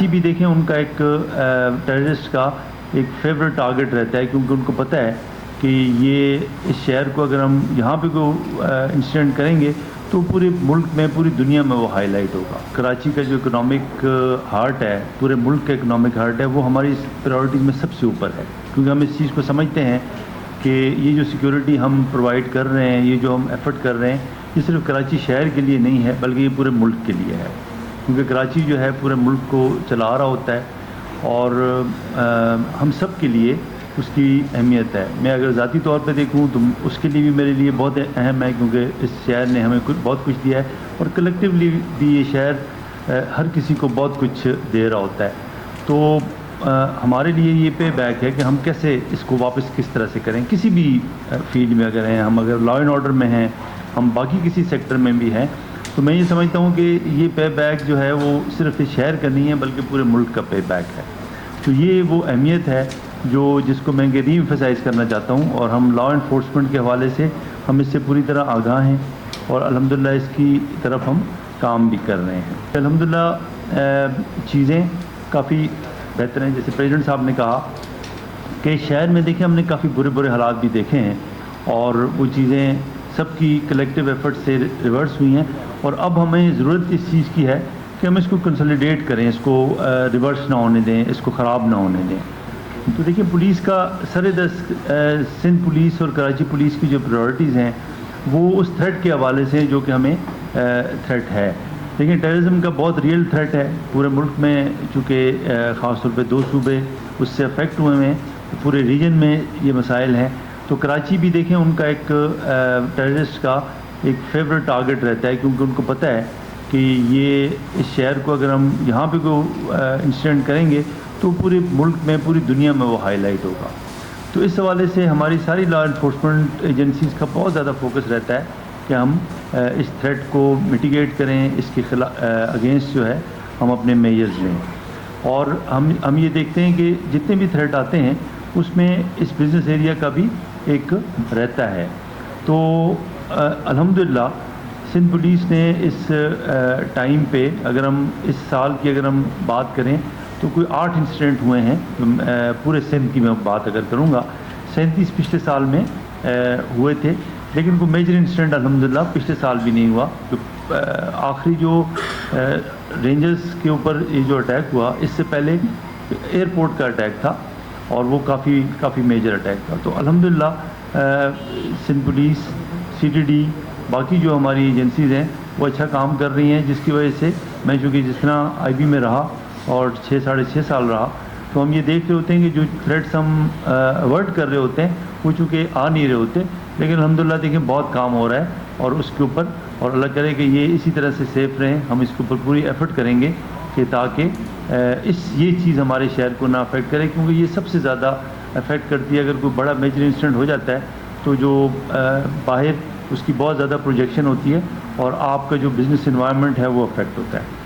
بھی دیکھیں ان کا ایک ٹیررسٹ کا ایک فیوریٹ ٹارگٹ رہتا ہے، کیونکہ ان کو پتہ ہے کہ یہ اس شہر کو اگر ہم یہاں پہ کوئی انسیڈنٹ کریں گے تو پورے ملک میں، پوری دنیا میں وہ ہائی لائٹ ہوگا۔ کراچی کا جو اکنامک ہارٹ ہے، پورے ملک کا اکنامک ہارٹ ہے، وہ ہماری پرائورٹیز میں سب سے اوپر ہے، کیونکہ ہم اس چیز کو سمجھتے ہیں کہ یہ جو سیکیورٹی ہم پرووائڈ کر رہے ہیں، یہ جو ہم ایفرٹ کر رہے ہیں، یہ صرف کراچی شہر کے لیے نہیں ہے بلکہ یہ پورے ملک کے لیے ہے، کیونکہ کراچی جو ہے پورے ملک کو چلا رہا ہوتا ہے اور ہم سب کے لیے اس کی اہمیت ہے۔ میں اگر ذاتی طور پہ دیکھوں تو اس کے لیے بھی میرے لیے بہت اہم ہے، کیونکہ اس شہر نے ہمیں بہت کچھ دیا ہے اور کلیکٹیولی بھی یہ شہر ہر کسی کو بہت کچھ دے رہا ہوتا ہے۔ تو ہمارے لیے یہ پے بیک ہے کہ ہم کیسے اس کو واپس کس طرح سے کریں، کسی بھی فیلڈ میں اگر ہیں، ہم اگر لا اینڈ آرڈر میں ہیں، ہم باقی کسی سیکٹر میں بھی ہیں، تو میں یہ سمجھتا ہوں کہ یہ پے بیک جو ہے وہ صرف اس شہر کا نہیں ہے بلکہ پورے ملک کا پے بیک ہے۔ تو یہ وہ اہمیت ہے جس کو میں ری ایمفیسائز کرنا چاہتا ہوں، اور ہم لا انفورسمنٹ کے حوالے سے ہم اس سے پوری طرح آگاہ ہیں اور الحمدللہ اس کی طرف ہم کام بھی کر رہے ہیں۔ الحمدللہ چیزیں کافی بہتر ہیں، جیسے پریزیڈنٹ صاحب نے کہا کہ شہر میں دیکھیں ہم نے کافی برے حالات بھی دیکھے ہیں اور وہ چیزیں سب کی کلیکٹیو ایفرٹ سے ریورس ہوئی ہیں، اور اب ہمیں ضرورت اس چیز کی ہے کہ ہم اس کو کنسولیڈیٹ کریں، اس کو ریورس نہ ہونے دیں، اس کو خراب نہ ہونے دیں۔ تو دیکھیں پولیس کا سردست سندھ پولیس اور کراچی پولیس کی جو پرائورٹیز ہیں وہ اس تھریٹ کے حوالے سے جو کہ ہمیں تھریٹ ہے۔ دیکھیں ٹیررزم کا بہت ریئل تھریٹ ہے پورے ملک میں، چونکہ خاص طور پہ 2 صوبے اس سے افیکٹ ہوئے ہیں، پورے ریجن میں یہ مسائل ہیں۔ تو کراچی بھی دیکھیں ان کا ایک ٹیررسٹ کا ایک فیوریٹ ٹارگٹ رہتا ہے، کیونکہ ان کو پتہ ہے کہ یہ اس شہر کو اگر ہم یہاں پہ کوئی انسیڈنٹ کریں گے تو پورے ملک میں، پوری دنیا میں وہ ہائی لائٹ ہوگا۔ تو اس حوالے سے ہماری ساری لا انفورسمنٹ ایجنسیز کا بہت زیادہ فوکس رہتا ہے کہ ہم اس تھریٹ کو میٹیگیٹ کریں، اس کے اگینسٹ جو ہے ہم اپنے میجرز لیں، اور ہم یہ دیکھتے ہیں کہ جتنے بھی تھریٹ آتے ہیں اس میں اس بزنس ایریا کا بھی ایک رہتا ہے۔ تو الحمدللہ سندھ پولیس نے اس ٹائم پہ، اگر ہم اس سال کی اگر ہم بات کریں تو کوئی 8 انسیڈنٹ ہوئے ہیں پورے سندھ کی میں بات اگر کروں گا، 37 پچھلے سال میں ہوئے تھے، لیکن کوئی میجر انسیڈنٹ الحمدللہ پچھلے سال بھی نہیں ہوا۔ تو آخری جو رینجرز کے اوپر یہ جو اٹیک ہوا، اس سے پہلے ایئرپورٹ کا اٹیک تھا اور وہ کافی میجر اٹیک تھا۔ تو الحمدللہ سندھ پولیس، CTD، باقی جو ہماری ایجنسیز ہیں وہ اچھا کام کر رہی ہیں، جس کی وجہ سے میں چونکہ جس طرح IB میں رہا اور 6 سال رہا، تو ہم یہ دیکھ رہے ہوتے ہیں کہ جو تھریٹس ہم اوائڈ کر رہے ہوتے ہیں وہ چونکہ آ نہیں رہے ہوتے، لیکن الحمدللہ دیکھیں بہت کام ہو رہا ہے اور اس کے اوپر، اور اللہ کرے کہ یہ اسی طرح سے سیف رہیں، ہم اس کے اوپر پوری ایفرٹ کریں گے کہ تاکہ یہ چیز ہمارے شہر کو نہ افیکٹ کرے، کیونکہ یہ سب سے زیادہ افیکٹ کرتی ہے۔ اگر کوئی بڑا میجر انسیڈنٹ ہو جاتا ہے تو جو باہر اس کی بہت زیادہ پروجیکشن ہوتی ہے اور آپ کا جو بزنس انوائرمنٹ ہے وہ افیکٹ ہوتا ہے۔